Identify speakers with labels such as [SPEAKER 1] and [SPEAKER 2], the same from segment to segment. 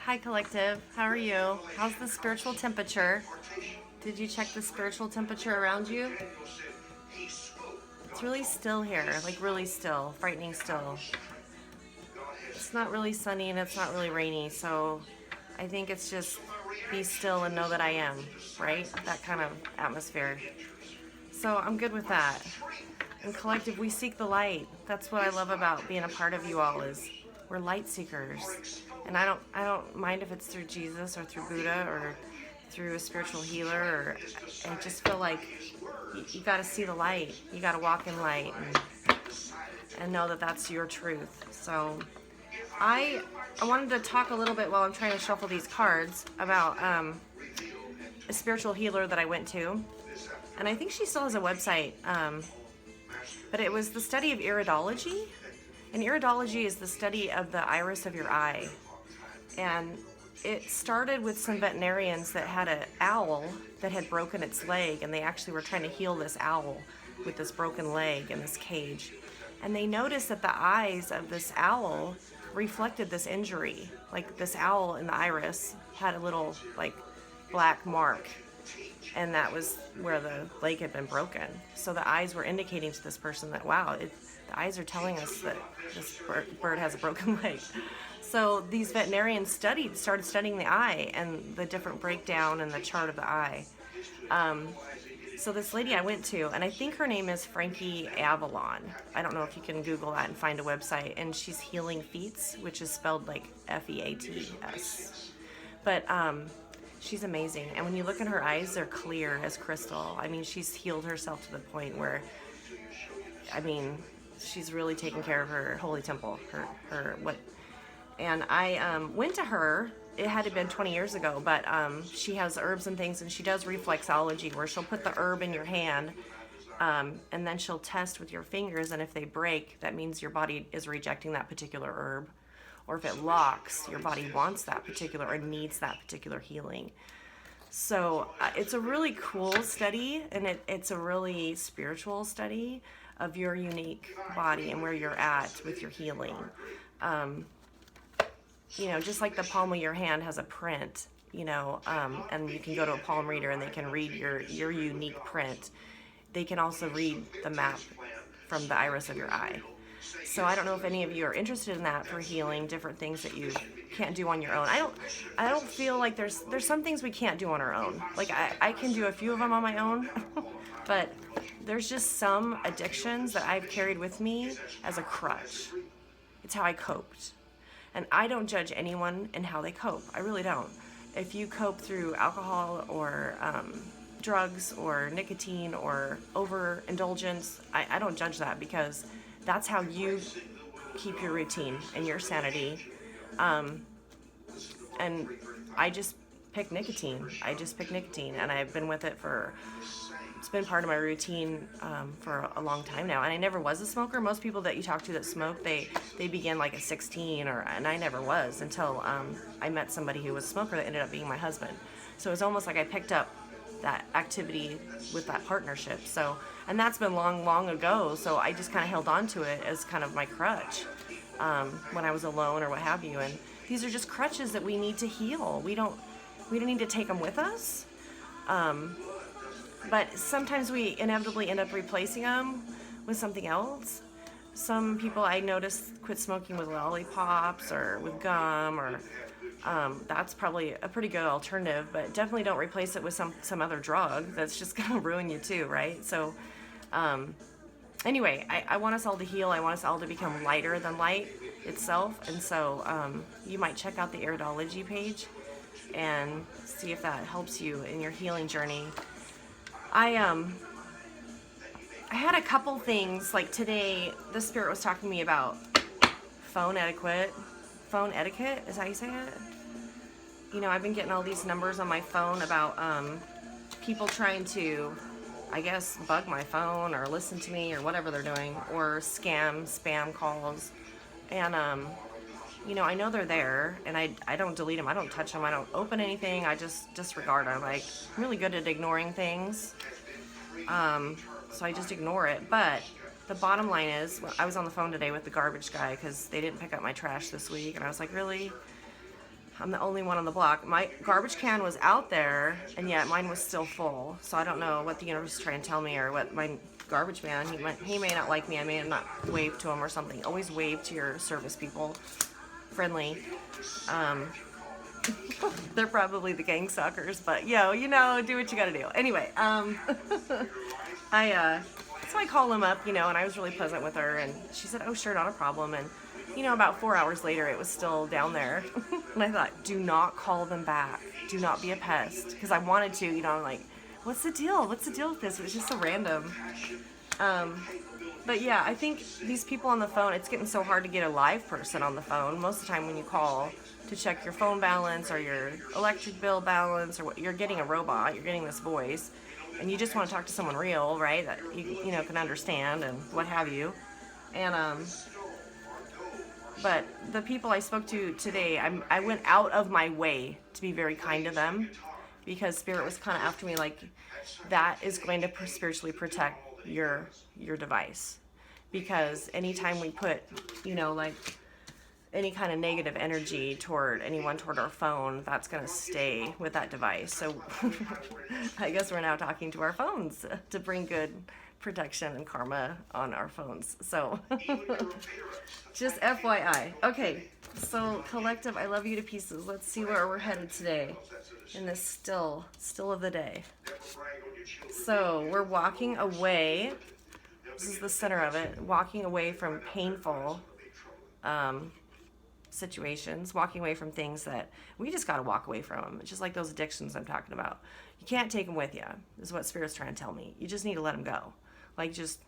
[SPEAKER 1] Hi, Collective. How are you? How's the spiritual temperature? Did you check the spiritual temperature around you? It's really still here, like really still, frightening still. It's not really sunny and it's not really rainy, so I think it's just be still and know that I am, right? That kind of atmosphere. So I'm good with that. And Collective, we seek the light. That's what I love about being a part of you all is we're light seekers. And I don't mind if it's through Jesus or through Buddha or through a spiritual healer or I just feel like you got to see the light. You got to walk in light and know that that's your truth. So I wanted to talk a little bit while I'm trying to shuffle these cards about a spiritual healer that I went to. And I think she still has a website. But it was the study of iridology. And iridology is the study of the iris of your eye. And it started with some veterinarians that had an owl that had broken its leg, and they actually were trying to heal this owl with this broken leg in this cage. And they noticed that the eyes of this owl reflected this injury. Like this owl in the iris had a little like black mark, and that was where the leg had been broken. So the eyes were indicating to this person that, wow, the eyes are telling us that this bird has a broken leg. So these veterinarians started studying the eye and the different breakdown and the chart of the eye. So this lady I went to, and I think her name is Frankie Avalon. I don't know if you can Google that and find a website. And she's Healing Feats, which is spelled like Feats. But she's amazing. And when you look in her eyes, they're clear as crystal. I mean, she's healed herself to the point where, I mean, she's really taken care of her holy temple, and I went to her. It had to been 20 years ago, but she has herbs and things, and she does reflexology, where she'll put the herb in your hand, and then she'll test with your fingers, and if they break, that means your body is rejecting that particular herb, or if it locks, your body wants that particular or needs that particular healing. So it's a really cool study, and it's a really spiritual study of your unique body and where you're at with your healing. Just like the palm of your hand has a print, and you can go to a palm reader and they can read your unique print. They can also read the map from the iris of your eye. So I don't know if any of you are interested in that for healing, different things that you can't do on your own. I don't feel like there's some things we can't do on our own. Like I can do a few of them on my own, but there's just some addictions that I've carried with me as a crutch. It's how I coped. And I don't judge anyone in how they cope. I really don't. If you cope through alcohol or drugs or nicotine or overindulgence, I don't judge that, because that's how you keep your routine and your sanity. And I just pick nicotine. And I've been with it it's been part of my routine for a long time now. And I never was a smoker. Most people that you talk to that smoke, they begin like at 16, and I never was until I met somebody who was a smoker that ended up being my husband. So it was almost like I picked up that activity with that partnership. So, and that's been long, long ago. So I just kind of held on to it as kind of my crutch when I was alone or what have you. And these are just crutches that we need to heal. We don't need to take them with us. But sometimes we inevitably end up replacing them with something else. Some people I noticed quit smoking with lollipops or with gum, or that's probably a pretty good alternative, but definitely don't replace it with some other drug that's just gonna ruin you too, right? So anyway, I want us all to heal. I want us all to become lighter than light itself. And so you might check out the iridology page and see if that helps you in your healing journey. I had a couple things, like today, the spirit was talking to me about phone etiquette. Phone etiquette, is that how you say it? I've been getting all these numbers on my phone about people trying to, I guess, bug my phone or listen to me or whatever they're doing, or spam calls. And, I know they're there, and I don't delete them. I don't touch them. I don't open anything. I just disregard them. I'm really good at ignoring things. So I just ignore it. But the bottom line is, I was on the phone today with the garbage guy because they didn't pick up my trash this week. And I was like, really? I'm the only one on the block. My garbage can was out there, and yet mine was still full. So I don't know what the universe is trying to tell me, or what my garbage man, he may not like me. I may have not waved to him or something. Always wave to your service people. Friendly. They're probably the gang stalkers, but you know, do what you gotta do. Anyway, so I call him up, and I was really pleasant with her, and she said, oh, sure, not a problem. And, about 4 hours later, it was still down there. And I thought, do not call them back. Do not be a pest. Because I wanted to, I'm like, what's the deal? What's the deal with this? It was just so random. But yeah, I think these people on the phone, it's getting so hard to get a live person on the phone. Most of the time when you call to check your phone balance or your electric bill balance, or what, you're getting a robot, you're getting this voice, and you just want to talk to someone real, right? That you can understand and what have you. And but the people I spoke to today, I went out of my way to be very kind to them, because Spirit was kind of after me, like, that is going to spiritually protect your device. Because anytime we put, like, any kind of negative energy toward our phone, that's going to stay with that device. So I guess we're now talking to our phones to bring good protection and karma on our phones. So just FYI. Okay, so collective, I love you to pieces. Let's see where we're headed today in this still of the day. So we're walking away. This is the center of it. Walking away from painful situations, walking away from things that we just got to walk away from them. It's just like those addictions I'm talking about. You can't take them with you, is what Spirit's trying to tell me. You just need to let them go. Like, just,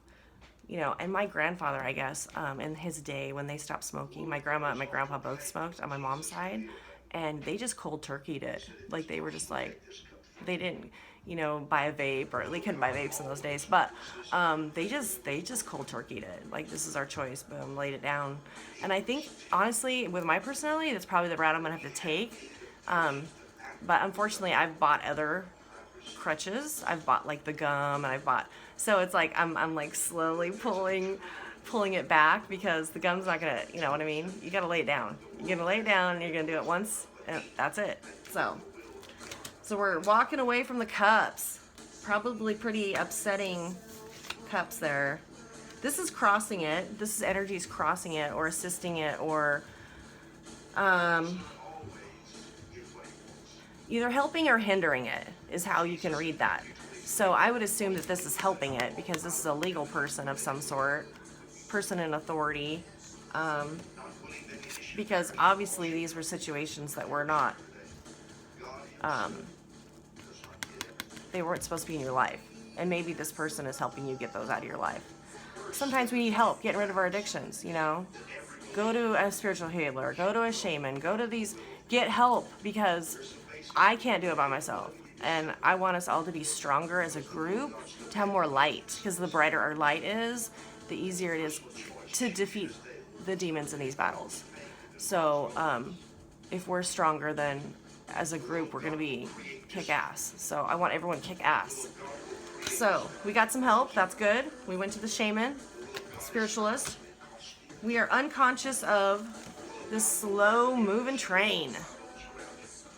[SPEAKER 1] and my grandfather, I guess, in his day when they stopped smoking, my grandma and my grandpa both smoked on my mom's side, and they just cold turkeyed it. Like, they were just like, they didn't, buy a vape, or they couldn't buy vapes in those days, but they just cold turkeyed it. Like, this is our choice, boom, laid it down. And I think, honestly, with my personality, that's probably the route I'm gonna have to take. But unfortunately, I've bought other crutches. I've bought like the gum, and so it's like I'm like slowly pulling it back, because the gum's not gonna, you know what I mean? You gotta lay it down. You're gonna lay it down, and you're gonna do it once, and that's it. So we're walking away from the cups. Probably pretty upsetting cups there. This is crossing it. This is energies crossing it, or assisting it, or either helping or hindering it is how you can read that. So I would assume that this is helping it, because this is a legal person of some sort, person in authority, because obviously these were situations that were not, they weren't supposed to be in your life, and maybe this person is helping you get those out of your life. Sometimes we need help getting rid of our addictions, Go to a spiritual healer, go to a shaman, get help, because I can't do it by myself. And I want us all to be stronger as a group, to have more light, because the brighter our light is, the easier it is to defeat the demons in these battles. So if we're stronger, then as a group, we're going to be kick ass. So I want everyone to kick ass. So we got some help. That's good. We went to the shaman, spiritualist. We are unconscious of this slow moving train.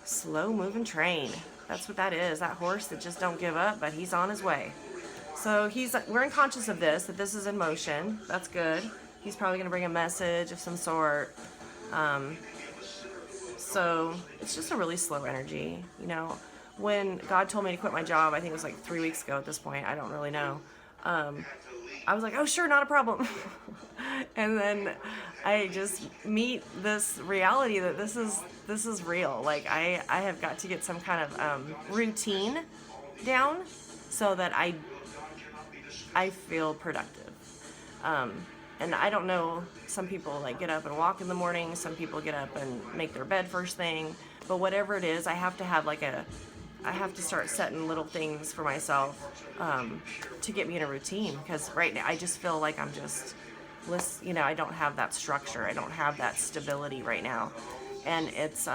[SPEAKER 1] Slow moving train. That's what that is. That horse that just don't give up, but he's on his way. So we're unconscious of this, that this is in motion. That's good. He's probably going to bring a message of some sort. So it's just a really slow energy. When God told me to quit my job, I think it was like 3 weeks ago at this point. I don't really know. I was like, oh, sure, not a problem. And then I just meet this reality that this is real. Like, I have got to get some kind of routine down so that I feel productive. And I don't know, some people like get up and walk in the morning, some people get up and make their bed first thing, but whatever it is, I have to have I have to start setting little things for myself to get me in a routine, because right now I just feel like I'm just, I don't have that structure, I don't have that stability right now, and it's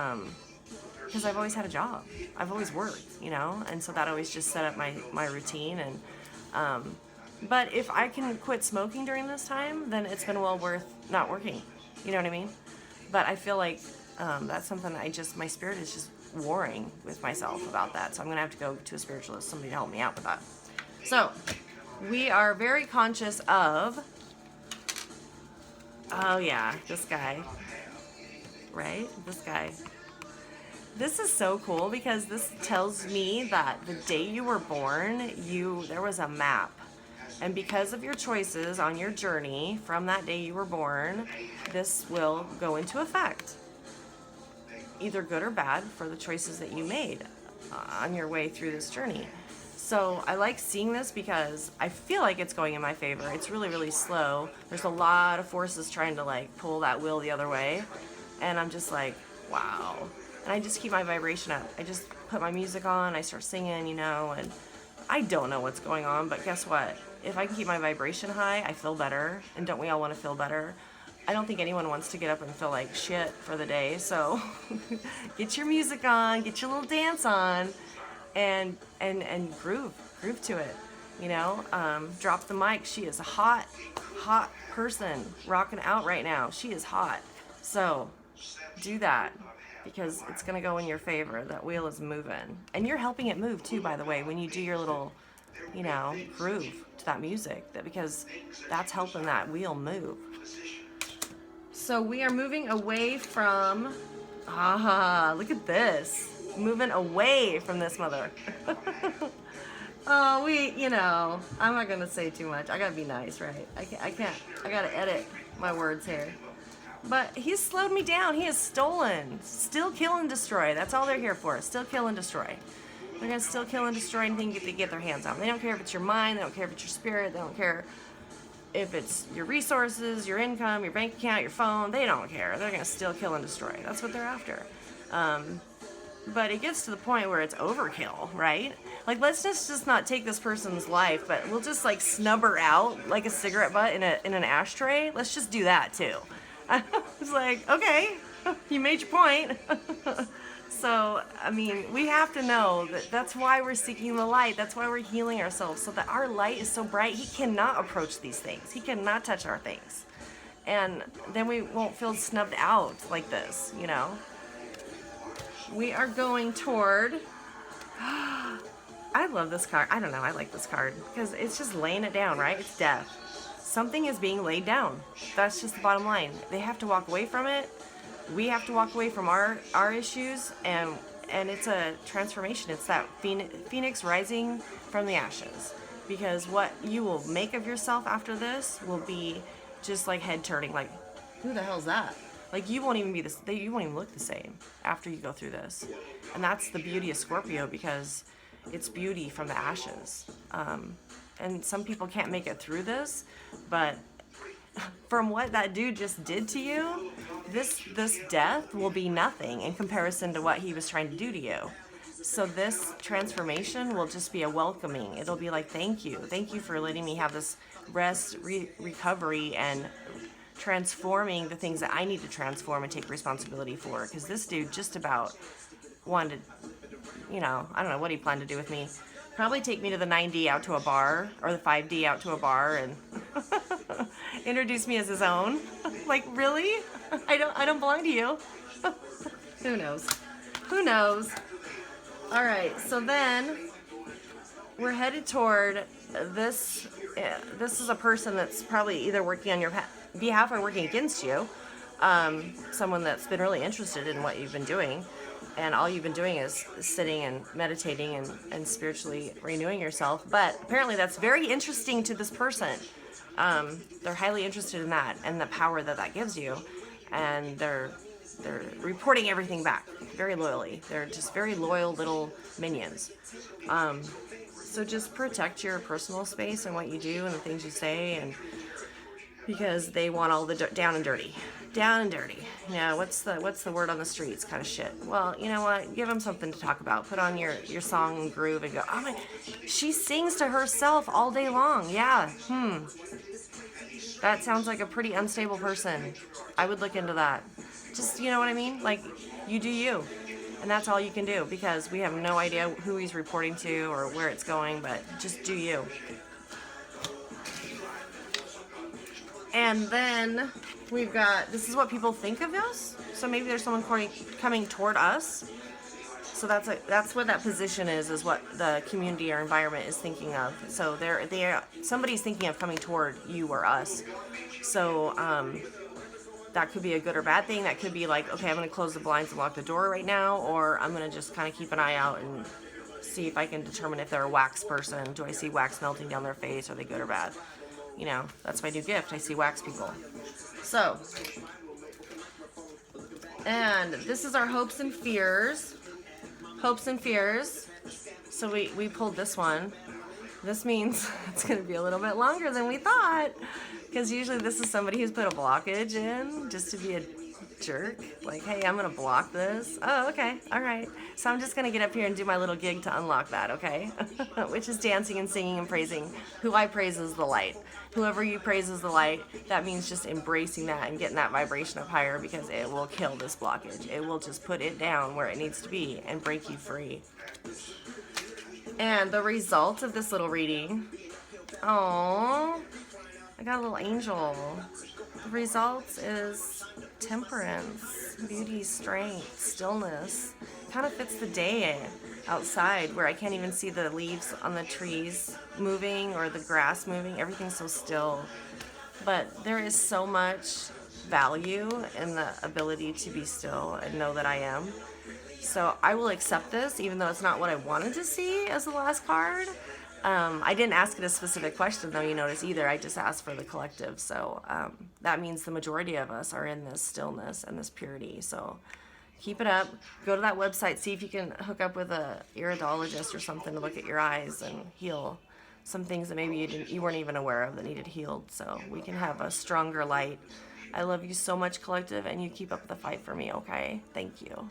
[SPEAKER 1] because I've always had a job, I've always worked, and so that always just set up my routine, and but if I can quit smoking during this time, then it's been well worth not working, you know what I mean? But I feel like That's something my spirit is just warring with myself about that. So I'm going to have to go to a spiritualist, somebody to help me out with that. So we are very conscious of, oh yeah, this guy, right? This guy. This is so cool because this tells me that the day you were born, there was a map. And because of your choices on your journey from that day you were born, this will go into effect. Either good or bad for the choices that you made on your way through this journey. So I like seeing this because I feel like it's going in my favor. It's really, really slow. There's a lot of forces trying to like pull that wheel the other way. And I'm just like, wow. And I just keep my vibration up. I just put my music on, I start singing, and I don't know what's going on, but guess what? If I can keep my vibration high, I feel better. And don't we all want to feel better? I don't think anyone wants to get up and feel like shit for the day. So get your music on, get your little dance on, and groove to it. Drop the mic. She is a hot person rocking out right now. She is hot. So do that because it's going to go in your favor. That wheel is moving. And you're helping it move too, by the way, when you do your little, groove to that music, because that's helping that wheel move. So we are moving away from, look at this. Moving away from this mother. Oh, I'm not going to say too much. I got to be nice, right? I got to edit my words here. But he's slowed me down. He has stolen. Still kill and destroy. That's all they're here for. Still kill and destroy. They're going to still kill and destroy anything they get their hands on. They don't care if it's your mind. They don't care if it's your spirit. They don't care if it's your resources, your income, your bank account, your phone. They don't care. They're going to still kill and destroy. That's what they're after. But it gets to the point where it's overkill, right? Like, let's just not take this person's life, but we'll just like snub her out like a cigarette butt in an ashtray. Let's just do that too. I was like, okay, you made your point. So, I mean, we have to know that that's why we're seeking the light. That's why we're healing ourselves, so that our light is so bright, he cannot approach these things. He cannot touch our things. And then we won't feel snubbed out like this, We are going toward, I love this card. I don't know, I like this card because it's just laying it down, right? It's death. Something is being laid down. That's just the bottom line. They have to walk away from it. We have to walk away from our issues, and it's a transformation. It's that phoenix rising from the ashes. Because what you will make of yourself after this will be just like head turning. Like, who the hell's that? Like, you won't even you won't even look the same after you go through this. And that's the beauty of Scorpio, because it's beauty from the ashes. And some people can't make it through this, but from what that dude just did to you, this death will be nothing in comparison to what he was trying to do to you. So this transformation will just be a welcoming. It'll be like, thank you for letting me have this rest, recovery, and transforming the things that I need to transform and take responsibility for. Because this dude just about wanted, I don't know what he planned to do with me. Probably take me to the 9D out to a bar, or the 5D out to a bar, and introduce me as his own. Like, really? I don't belong to you. Who knows? All right, so then we're headed toward this. This is a person that's probably either working on your behalf or working against you. Someone that's been really interested in what you've been doing. And all you've been doing is sitting and meditating and spiritually renewing yourself. But apparently that's very interesting to this person. They're highly interested in that and the power that gives you. And they're reporting everything back very loyally. They're just very loyal little minions. So just protect your personal space and what you do and the things you say, and because they want all the down and dirty. Yeah, what's the word on the streets kind of shit. Well, you know what? Give them something to talk about. Put on your song and groove and go, oh my, she sings to herself all day long. Yeah, that sounds like a pretty unstable person. I would look into that. Just, you know what I mean? Like, you do you. And that's all you can do, because we have no idea who he's reporting to or where it's going, but just do you. And then we've got, this is what people think of us. So maybe there's someone coming toward us. So that's what that position is what the community or environment is thinking of. So somebody's thinking of coming toward you or us. So that could be a good or bad thing. That could be like, okay, I'm going to close the blinds and lock the door right now, or I'm going to just kind of keep an eye out and see if I can determine if they're a wax person. Do I see wax melting down their face? Are they good or bad? You know, that's my new gift. I see wax people. So, and this is our hopes and fears. Hopes and fears. So we pulled this one. This means it's going to be a little bit longer than we thought, because usually this is somebody who's put a blockage in just to be a jerk. Like, hey, I'm going to block this. Oh, okay. All right. So I'm just going to get up here and do my little gig to unlock that, okay? Which is dancing and singing and praising. Who I praise is the light. Whoever you praise is the light. That means just embracing that and getting that vibration up higher, because it will kill this blockage. It will just put it down where it needs to be and break you free. And the result of this little reading, oh, I got a little angel. The result is temperance, beauty, strength, stillness. Kind of fits the day outside where I can't even see the leaves on the trees moving or the grass moving. Everything's so still. But there is so much value in the ability to be still and know that I am. So I will accept this, even though it's not what I wanted to see as the last card. I didn't ask it a specific question, though, you notice, either. I just asked for the collective. So that means the majority of us are in this stillness and this purity. So keep it up. Go to that website. See if you can hook up with a iridologist or something to look at your eyes and heal some things that maybe you weren't even aware of that needed healed. So we can have a stronger light. I love you so much, collective, and you keep up the fight for me, okay? Thank you.